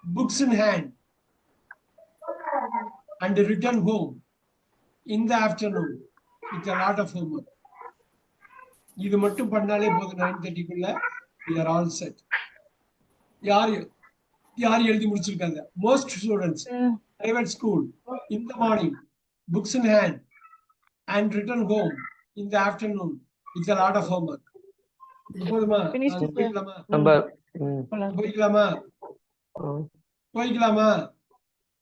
books in hand and return home in the afternoon with a lot of homework. இது மட்டும் பண்ணாலே போதும் 9:30க்குள்ள we are all set. யார் எழுதி முடிச்சிருக்காங்க? Most students arrive at school in the morning, books in hand and return home in the afternoon with a lot of homework. போதுமா? போய்க்கலாமா?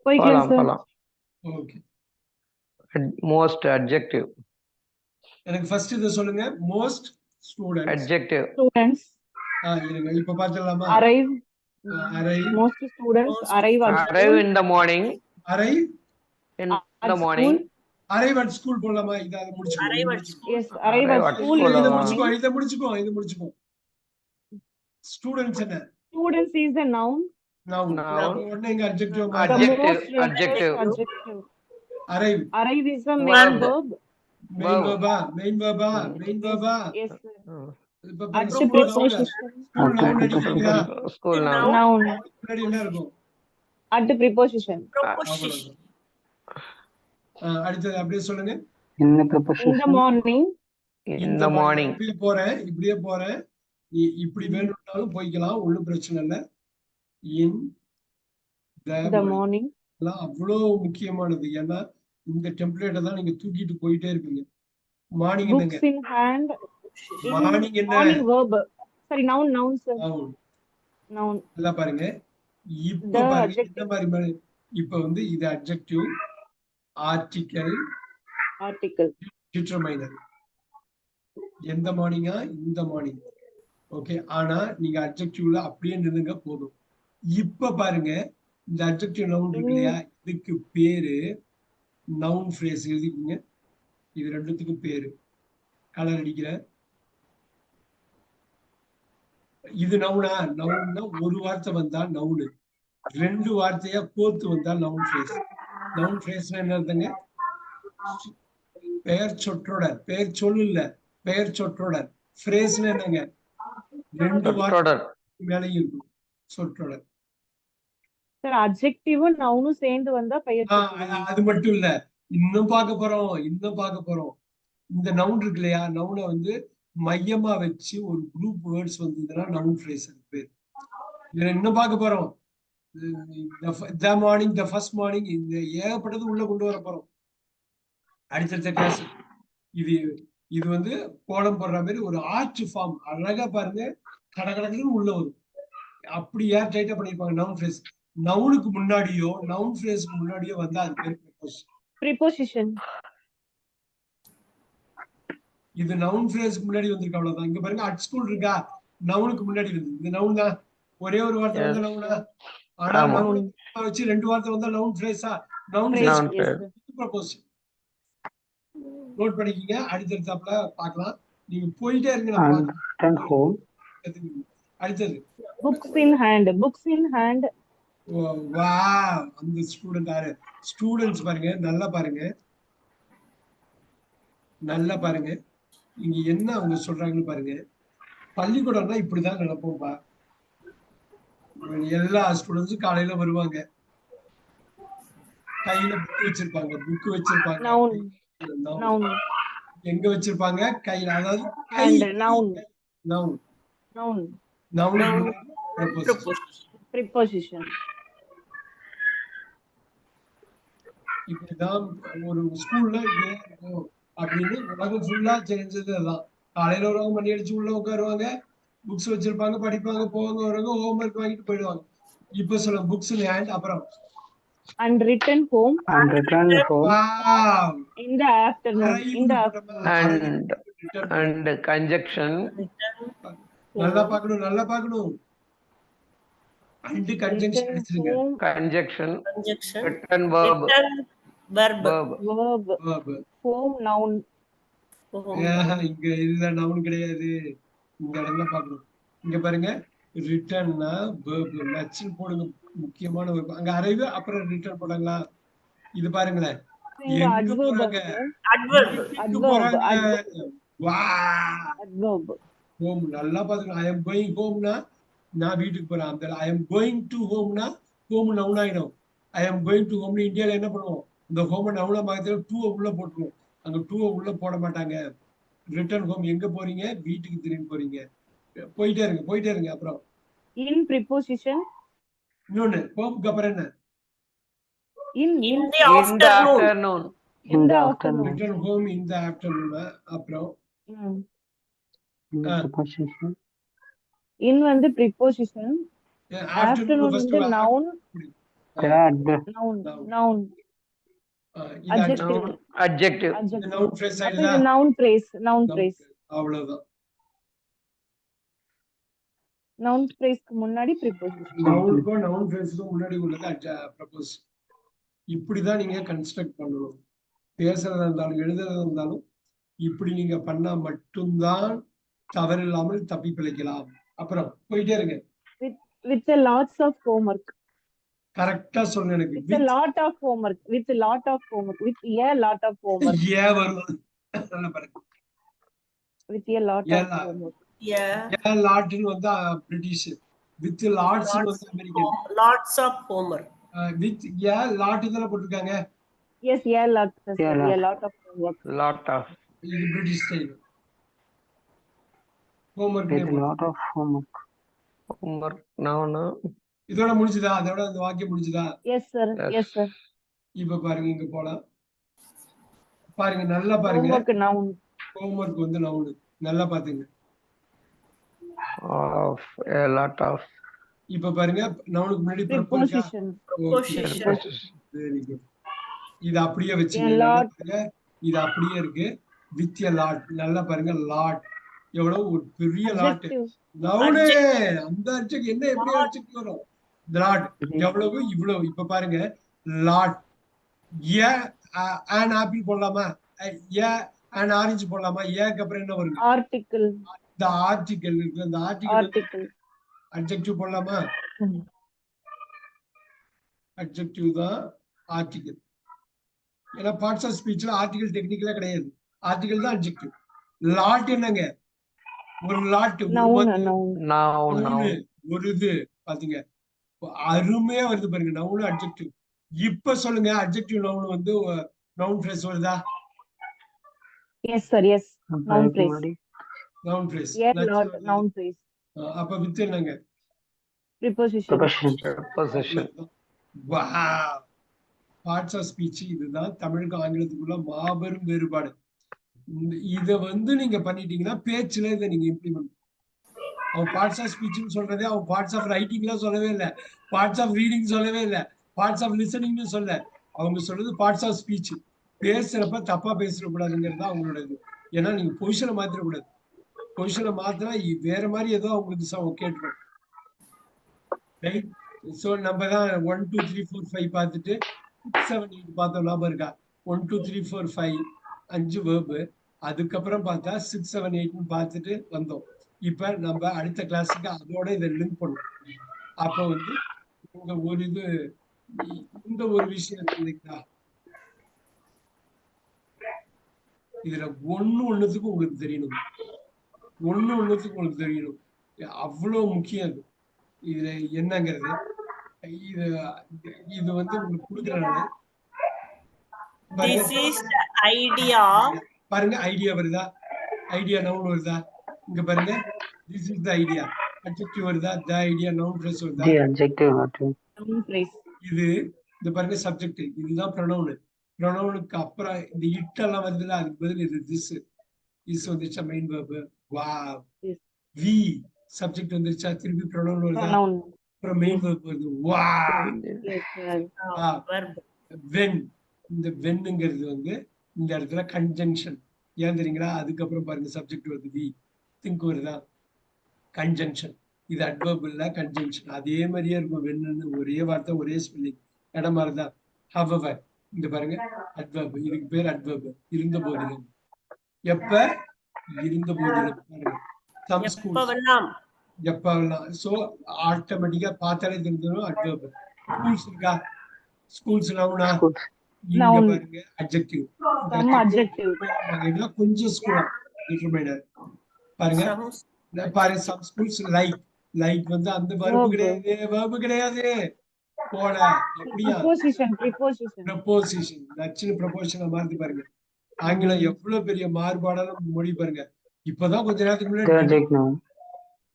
போகலாம். Okay. Most adjective. எனக்கு ஃபர்ஸ்ட் இத சொல்லுங்க. Most students. Adjective. Students. இருங்க இப்ப பாத்துடலாமா? Arrive. Arrive. Most students arrive in the morning. Arrive in the morning. Arrive at school போலாமா? இத முடிச்சுக்கோ. Yes, arrive at school. இத முடிச்சுக்கோ. Students என்ன? Students is a noun. Noun. ஒண்ணே இங்க adjective. Adjective. Arrive is a main verb. Main verb. Yes. School noun. Noun. முன்னாடி என்ன இருக்கும்? At the preposition. அடுத்து அப்படியே சொல்லுங்க. In the morning. In the morning. இப்படியே போறேன். இப்படி வேணும்னாலும் போய்க்கலாம், ஒண்ணும் பிரச்சனை இல்ல. In the morning. அவ்வளவு முக்கியமானது. ஏன்னா இந்த டெம்ப்ளேட்டை தான் நீங்க தூக்கிட்டு போயிட்டே இருப்பீங்க. மார்னிங் என்னங்க? Books in hand. மார்னிங் என்ன? Morning verb. Sorry, noun sir. Noun. நல்லா பாருங்க. இப்ப பாருங்க இந்த மாதிரி இப்ப வந்து இது adjective, article, determiner. எந்த மார்னிங்கா? இந்த மார்னிங். ஓகே. ஆனா நீங்க adjectiveல அப்படியே நின்னுங்க போதும். இப்ப பாருங்க இந்த adjective noun இருக்கு இல்லையா? இதுக்கு பேரு noun phrase எழுதிக்கீங்க. இது ரெண்டுத்துக்கும் பேரு. கலர் அடிக்கிறேன். இது நவுனா? நவுன்னா ஒரு வார்த்தை வந்தா நவுனு, ரெண்டு வார்த்தையா கோர்த்து வந்தா நவுன் ஃப்ரேஸ். நவுன் ஃப்ரேஸ்னா என்ன அர்த்தங்க? பெயர் சொற்றொடர். பெயர் சொல்லு இல்ல, பெயர் சொற்றொடர். ஃப்ரேஸ்னா என்னங்க? ரெண்டு வார்த்தை மேலையும் இருக்கும் சொற்றொடர். சார் அட்ஜெக்டிவும் நவுனும் சேர்ந்து வந்தா பெயர். அது மட்டும் இல்ல, இன்னும் பார்க்க போறோம். இந்த நவுன் இருக்கு இல்லையா? நவுனை வந்து மையமா வச்சு ஒரு குரூப் வேர்ட்ஸ் வந்ததுன்னா நவுன் ஃப்ரேஸ் பேர். இதுல இன்னும் பார்க்க போறோம். The morning, the first morning, இந்த ஏகப்பட்டது உள்ள கொண்டு வர போறோம் அடுத்தடுத்த கிளாஸ். இது வந்து கோலம் போடுற மாதிரி ஒரு ஆர்ட் ஃபார்ம். அழகா பாருங்க, கடகடன்னு உள்ள வரும். அப்படி ஏர் டைட்டா பண்ணிருப்பாங்க நவுன் ஃப்ரேஸ். நவுனுக்கு முன்னாடியோ நவுன் ஃப்ரேஸ்க்கு முன்னாடியோ வந்தா அது பேர் ப்ரிபோசிஷன். இது நவுன் ஃப்ரேஸ்க்கு முன்னாடி வந்திருக்கு, அவ்வளவுதான். இங்க பாருங்க அட் ஸ்கூல் இருக்கா, நவுனுக்கு முன்னாடி வந்து இது நவுன் தான். ஒரே ஒரு வார்த்தை வந்தா நவுனா? ஆனா நவுன் வச்சு ரெண்டு வார்த்தை வந்தா நவுன் ஃப்ரேஸா? Noun phrase preposition. நோட் பண்ணிக்கீங்க, அடுத்தடுத்தாப்புல பார்க்கலாம். நீங்க போயிட்டே இருங்க. அடுத்தது புக்ஸ் இன் ஹேண்ட். வாவ், அந்த ஸ்டூடெண்ட்ஸ் பாருங்க, நல்லா பாருங்க. இங்க என்ன அவங்க சொல்றாங்கன்னு பாருங்க. பள்ளிக்கூடம்னா இப்படிதான் நினைப்போம்பா. எல்லா ஸ்டூடெண்ட்ஸும் காலையில வருவாங்க, கையில புக் வச்சிருப்பாங்க. எங்க வச்சிருப்பாங்க? கையில. அதாவது நவுன். ப்ரிபோசிஷன். இப்படிதான் ஒரு ஸ்கூல்ல அப்படின்னு உலகம் ஃபுல்லா தெரிஞ்சது அதான். காலையில வருவாங்க, மணி அடிச்சு உள்ள உட்காருவாங்க, புக்ஸ் வச்சிருப்பாங்க, படிப்பாங்க, போவாங்க, வருவாங்க, ஹோம்ஒர்க் வாங்கிட்டு போயிடுவாங்க. இப்ப சொல்ல புக்ஸ் இன் ஹேண்ட். அப்புறம் and return home in the afternoon. and conjunction. நல்லா பார்க்கணும். and conjunction எடுத்துருங்க. conjunction return verb. home noun. இங்க இல்ல, நவுன் கிடையாது. இந்த இடம்ல பார்க்கணும். இங்க பாருங்க, ரிட்டர்ன்னா verb. நச்சுன்னு போடுங்க, முக்கியமான verb. அங்க அரைவு, அப்புறம் ரிட்டர்ன் போடாங்களா? இது பாருங்களேன், எங்க போறாங்க? ஹோம். நல்லா பாத்துக்கலாம். I am going homeனா நான் வீட்டுக்கு போறேன். அந்த I am going to homeனா ஹோம் நவுன் ஆயிடும். ஐ ஆம் கோயிங் டு ஹோம்னு இந்தியாவில் என்ன பண்ணுவோம், இந்த ஹோமை நவுனா மாத்திரம் டூவை உள்ள போட்டுருவோம். அங்க டூவை உள்ள போட மாட்டாங்க. ரிட்டர்ன் ஹோம் எங்க போறீங்க, வீட்டுக்கு திரும்பி போறீங்க. போயிட்டே இருங்க. அப்புறம் in preposition, இன்னொன்னு ஹோம்க்கு அப்புறம் என்ன, in In the afternoon. in the afternoon. Return home in the afternoon. அப்புறம் in வந்து preposition, afternoon வந்து noun, noun, adjective, Adjective. Noun phrase அப்ப ஆயிடுதா, இது noun phrase, அவ்வளவுதான். noun phraseக்கு முன்னாடி preposition. நவுனுக்கும் நவுன் ஃப்ரேஸ்க்கும் முன்னாடி உள்ளது ப்ரப்போஸ். இப்படிதான் நீங்க கன்ஸ்ட்ரக்ட் பண்ணணும். பேசுறதா இருந்தாலும் எழுதுறதா இருந்தாலும் இப்படி நீங்க பண்ணா மட்டும்தான் தவறு இல்லாமல் தப்பி பிழைக்கலாம். அப்புறம் போயிட்டே இருங்க. with a lots of homework. கரெக்டா சொல்லுங்க எனக்கு. with a lot of homework, with a lot of homework, with a lot of homework, ஏன் வரும், நல்ல பாருங்க. with a lot of homework. ஏன் லாட்னு வந்து பிரிட்டிஷ், வித் லாட்ஸ் வந்து American. Lots of homework. With ஏன் லாட் தான போட்டுருக்காங்க. yes, a lot of homework. Lot of. இது பிரிட்டிஷ் ஸ்டைல். Homework Noun. இதோட முடிஞ்சுதா, அதோட அந்த வாக்கியம் முடிஞ்சுதா. yes sir. இப்ப பாருங்க, இங்க போலாம் பாருங்க, நல்லா பாருங்க. homework noun, ஹோம்வொர்க் வந்து நவுன். நல்லா பாத்துங்க. Of. A lot of. இப்ப பாருங்க, நவுனுக்கு முன்னாடி ப்ரப்போசிஷன். Preposition. Very good. இது அப்படியே வச்சுங்க. A lot. இது அப்படியே இருக்கு. With a lot. நல்லா பாருங்க, லாட் எவ்வளவு ஒரு பெரிய லாட். adjective, நவுனே அந்த அட்ஜெக்ட் என்ன எப்படி அட்ஜெக்ட் வரும், லாட் எவ்வளவு இவ்வளவு. இப்ப பாருங்க, லாட். ஏ an ஆப்பிள் போடலாமா, ஏ an ஆரஞ்சு போடலாமா, ஏக்கு அப்புறம் என்ன வருங்க, article, இந்த ஆர்டிகல் இருக்கு. அந்த ஆர்டிகல் அட்ஜெக்டிவ் போடலாமா, அட்ஜெக்டிவ் தான் ஆர்டிகல். ஏன்னா பார்ட்ஸ் ஆஃப் ஸ்பீச்ல ஆர்டிகல் டெக்னிக்கலா கிடையாது, ஆர்டிகல் தான் அட்ஜெக்டிவ். லாட் என்னங்க, ஒரு லாட், Noun. ஒரு இது பாத்தீங்க, அருமையா வருது பாருங்க, நவுன் அட்ஜெக்டிவ். இப்ப சொல்லுங்க, அட்ஜெக்டிவ் நவுன் வந்து நவுன் ஃப்ரேஸ் வருதா, yes sir, yes, noun phrase, noun phrase. a lot, noun phrase, அப்ப வித் என்னங்க, preposition. Preposition. Parts of speech. இதுதான் தமிழுக்கும் ஆங்கிலத்துக்குள்ள மாபெரும் வேறுபாடு. இத வந்து நீங்க பண்ணிட்டீங்கன்னா பேச்சுல இதை நீங்க இம்ப்ளிமெண்ட். அவன் பார்ட்ஸ் ஆஃப் ஸ்பீச்னு சொல்றதே அவன் பார்ட்ஸ் ஆஃப் ரைட்டிங்லாம் சொல்லவே இல்லை, பார்ட்ஸ் ஆஃப் ரீடிங் சொல்லவே இல்லை, பார்ட்ஸ் ஆஃப் லிசனிங்னு சொல்ல. அவங்க சொல்றது பார்ட்ஸ் ஆஃப் ஸ்பீச். பேசுறப்ப தப்பா பேசிடக்கூடாதுங்கிறது அவங்களோட இது. ஏன்னா நீங்க பொசிஷனை மாத்திரக்கூடாது. பொசிஷனை மாத்தினா வேற மாதிரி ஏதோ அவங்களுக்கு கேட்டுரும். ரைட். ஸோ நம்ம தான் 1 2 3 4 5 பார்த்துட்டு 6 7 8 பார்த்தோம், ஞாபகம் இருக்கா? 1 2 3 4 5 5 வேர்பு. அதுக்கப்புறம் பார்த்தா 6 7 8 பார்த்துட்டு வந்தோம். இப்ப நம்ம அடுத்த கிளாஸுக்கு அதோட இதை லிங்க் பண்ணுவோம். அப்ப வந்து இந்த ஒரு இது, இந்த ஒரு விஷயம் இருக்கு இல்லைங்களா, இதுல ஒண்ணுத்துக்கு உங்களுக்கு தெரியணும், ஒண்ணுத்துக்கு உங்களுக்கு தெரியணும். அவ்வளவு முக்கியம் அது. இதுல என்னங்கிறது இது வந்து உங்களுக்கு கொடுக்குறேன். This is the idea. பாருங்க, ஐடியா வருதா, ஐடியா நவுன் வருதா, இங்க பாருங்க, this is the idea adjective வருதா, the idea noun phrase வருதா, noun phrase. இது இந்த பாருங்க சப்ஜெக்ட். இதுதான் ப்ரொனவுன். ப்ரொனவுனுக்கு அப்புறம் இந்த இட் எல்லாம் வருதுல, அதுக்கு பதில் இது this வந்துச்சா main verb. Wow. We subject வந்துருச்சா, திருப்பி ப்ரொனவுன் வருதா, அப்புறம் மெயின் வெர்ப் வருது. வாவ். வென். இந்த வென்னுங்கிறது வந்து இந்த இடத்துல கன்ஜங்ஷன். ஏன் தெரியுங்களா, அதுக்கப்புறம் பாருங்க சப்ஜெக்ட் வருது, வி. திங்க் வருதா, கன்ஜங்ஷன். இது அட்வர்ப் இல்ல, கன்ஜங்ஷன். அதே மாதிரியே இருக்கும். வென்னு ஒரே வார்த்தை, ஒரே ஸ்பெல்லிங், இடம் மாதிரிதான். ஹவவர். இந்த பாருங்க அட்வர்ப். இதுக்கு பேர் அட்வர்ப். இருந்த போதிலும். எப்ப இருந்த போதிலும் பாருங்க. சம் ஸ்கூல்ஸ் எப்பெல்லாம். சோ ஆட்டோமேட்டிக்கா பார்த்தாலே தெரிஞ்சிடும் அட்வர்ப். ஸ்கூல்ஸ் இருக்கா, ஸ்கூல்ஸ் நவுனா, இங்க பாருங்க அட்ஜெக்டிவ். இதெல்லாம் கொஞ்சம் ஸ்கூல் டிட்டர்மைனர் பாருங்க. பாருங்க சம் ஸ்கூல்ஸ் லைக். லைக் வந்து அந்த வெர்ப் கிடையாது, வெர்ப் கிடையாது. போல எப்படியா ப்ரிபோசிஷன் ப்ரப்போசிஷன் நச்சுன்னு ப்ரப்போசிஷனை மாறுது பாருங்க. ஆங்கிலம் எவ்வளவு பெரிய மாறுபாடான மொழி பாருங்க. இப்பதான் கொஞ்ச நேரத்துக்கு முன்னாடி adjective noun.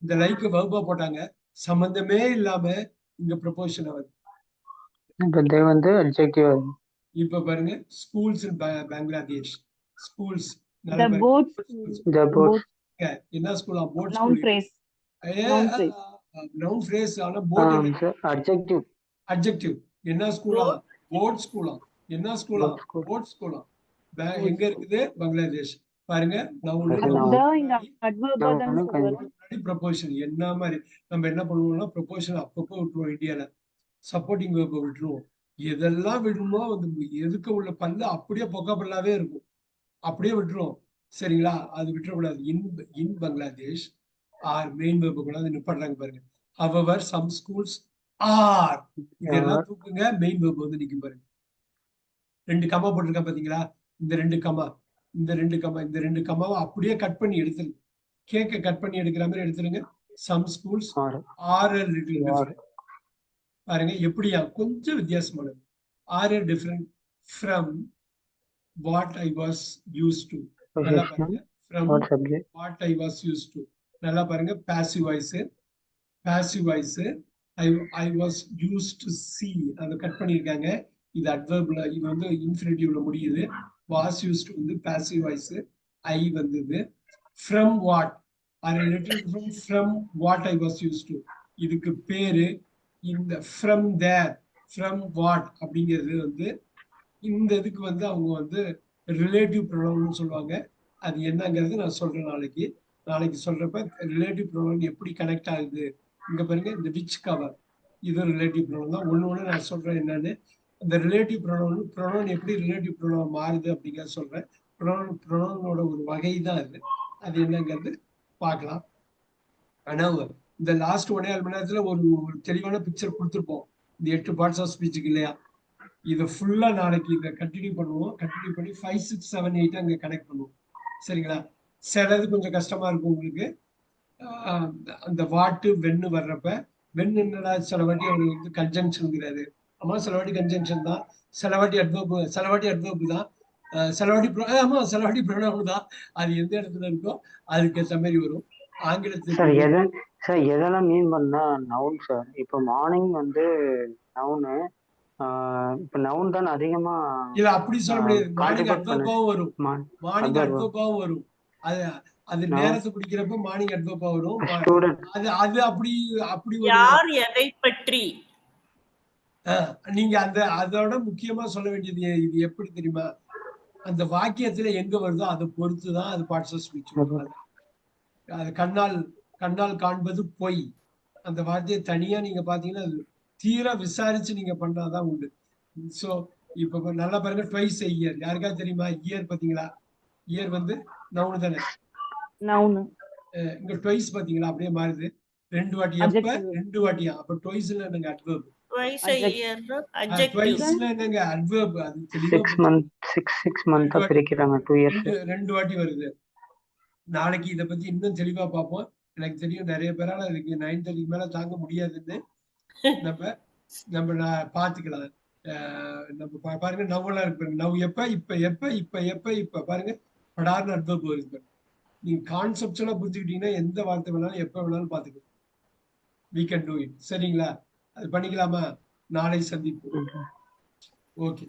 இந்த லைக் வகுப்பா போட்டாங்க, சம்பந்தமே இல்லாம இங்க ப்ரப்போசிஷன் வருது. இப்ப they வந்து adjective வருது. இப்ப பாருங்க schools in Bangladesh. Schools the boat The boat. என்ன ஸ்கூலா? Boat noun school. phrase noun phrase noun phrase. ஆனா போட் sir, adjective. அட்ஜெக்டிவ். என்ன ஸ்கூலா? போட் ஸ்கூலா. என்ன ஸ்கூலா? Boat school. போட் ஸ்கூலா. எங்க இருக்குது? பங்களாதேஷ். பாருங்க நவுன் Noun. the இங்க adverb தான் Noun சொல்லுவாங்க. முன்னாடி ப்ரொபோஷன். என்ன மாதிரி நம்ம என்ன பண்ணுவோம்னா ப்ரொபோஷன் அப்பப்போ விட்டுருவோம். இந்தியால சப்போர்ட்டிங் வேர்பை விட்டுருவோம். எதெல்லாம் விடணுமோ வந்து எதுக்கு உள்ள பல்லு அப்படியே பொக்கா பல்லாவே இருக்கும், அப்படியே விட்டுருவோம். சரிங்களா? அது விட்டுறக்கூடாது. இன் பங்களாதேஷ் ஆர் மெயின் வேர்பை கூடாது நிப்பாடுறாங்க பாருங்க. ஹவவர் சம் ஸ்கூல்ஸ் ஆர் இதெல்லாம் தூக்குங்க, மெயின் வேர்பு வந்து நிக்கும் பாருங்க. 2 கமா போட்டிருக்கேன் பாத்தீங்களா? இந்த 2 கமா, இந்த 2 கமா, இந்த 2 கமாவை அப்படியே கட் பண்ணி எடுத்துருங்க. கேக்க கட் பண்ணி எடுக்கிற மாதிரி எடுத்துருங்க. Some schools Or. Are little different. பாருங்க எப்படியா கொஞ்சம் வித்தியாசமானது. Are different from what I was use to. நல்லா பாருங்க. From What subject? What I was use to. நல்லா பாருங்க. Passive voice, passive voice. I was use to see அதை cut பண்ணியிருக்காங்க. இது அட்வர்ப்ல, இது வந்து இன்ஃபினிட்டிவ்ல முடியுது. வாஸ் யூஸ் டு வந்து பாசிவ் வாய்ஸ், ஐ வந்தது. From what are little different from what I was use to. இதுக்கு பேரு இந்த ஃப்ரம் தேர், ஃப்ரம் வாட் அப்படிங்கிறது வந்து இந்த இதுக்கு வந்து அவங்க வந்து ரிலேட்டிவ் ப்ரொனவுன் சொல்லுவாங்க. அது என்னங்கிறது நான் சொல்றேன் நாளைக்கு சொல்றப்ப. ரிலேட்டிவ் ப்ரொனவுன் எப்படி கனெக்ட் ஆகுது இங்க பாருங்க. இந்த விச் கவர் இது ரிலேட்டிவ் ப்ரொனவுன் தான். ஒண்ணு நான் சொல்றேன் என்னன்னு. இந்த ரிலேட்டிவ் ப்ரொனவுன் எப்படி ரிலேட்டிவ் ப்ரொனவுன் மாறுது அப்படிங்கிறத சொல்றேன். ப்ரொனவுனோட ஒரு வகை தான் அது என்னங்கிறது பார்க்கலாம். ஆனா இந்த லாஸ்ட் 1.5 மணி நேரத்துல ஒரு தெளிவான பிக்சர் கொடுத்துருப்போம் இந்த 8 பார்ட்ஸ் ஆஃப் ஸ்பீச்சுக்கு இல்லையா? இதை ஃபுல்லா நாளைக்கு இதை கண்டினியூ பண்ணுவோம். கண்டினியூ பண்ணி 5, 6, 7, 8 அங்க கனெக்ட் பண்ணுவோம். சரிங்களா? சிலது கொஞ்சம் கஷ்டமா இருக்கும் உங்களுக்கு. அந்த வாட்டு வென்னு வர்றப்ப வென்னு என்னடா சில வாட்டி அவர் வந்து கன்ஜங்ஷன்ங்கிறாரு. ஆமா சில வாட்டி கன்ஜங்ஷன் தான், சில வாட்டி அட்வர்ப் தான், சில வாட்டி சில வாட்டி ப்ரொனவுன் தான். அது எந்த இடத்துல இருக்கோ அதுக்கு ஏற்ற மாதிரி வரும். ஆங்கிலத்துக்கு சார் எதெல்லாம் மீன் பண்ணா நவுன் சார்? இப்போ மார்னிங் வந்து நவுனு, இப்போ நவுன் தான் அதிகமா இல்ல அப்படி சொல்ல முடியாது. மார்னிங் அட்வர்பாவும் வரும், மார்னிங் adverb. அட்வர்பாவும் வரும். அது நேரத்தை பிடிக்கிறப்ப மார்னிங் அட்வர்பா வரும். ஸ்டூடெண்ட். அது அப்படி யார் எதை பற்றி. நீங்க அதோட முக்கியமா சொல்ல வேண்டியது இது எப்படி தெரியுமா? அந்த வாக்கியத்துல எங்க வருதோ அதை பொறுத்துதான் அது பார்ட்ஸ் ஆஃப் ஸ்பீச். அது கண்ணால் காண்பது பொய் அந்த வார்த்தையை தனியா நீங்க பாத்தீங்கன்னா அது தீர விசாரிச்சு நீங்க பண்ணாதான் உண்டு. சோ இப்ப நல்லா பாருங்க. ட்வைஸ் இயர் யாருக்காவது தெரியுமா? இயர் பாத்தீங்களா? இயர் வந்து நவுன் தானே. இங்க ட்வைஸ் பாத்தீங்களா? அப்படியே மாறுது. 2 வாட்டி. எப்ப? 2 வாட்டியா? அப்ப ட்வைஸ்ல என்னங்க? Adverb. Twice a year, adjective. ட்வைஸ்ல என்னங்க? அட்வர்ப். அது தெளிவா 6 month பிரிக்கிறாங்க 2 years. 2 வாட்டி வருது. நாளைக்கு இதை பத்தி இன்னும் தெளிவா பார்ப்போம். எனக்கு தெரியும் நிறைய பேரால இதுக்கு 9:30 மேல தாங்க முடியாதுன்னு நம்ம பாத்துக்கலாம். நம்ம பாருங்க நவ்வெல்லாம் இருக்கு. நவ் எப்ப பாருங்க படார்னு அட்வர்ப் வருது. நீங்க கான்செப்ட்ஸ் எல்லாம் புரிஞ்சுக்கிட்டீங்கன்னா எந்த வார்த்தை வேணாலும் எப்ப வேணாலும் பாத்துக்கலாம். we can do it. சரிங்களா? அது பண்ணிக்கலாமா? நாளை சந்திப்போம். ஓகே.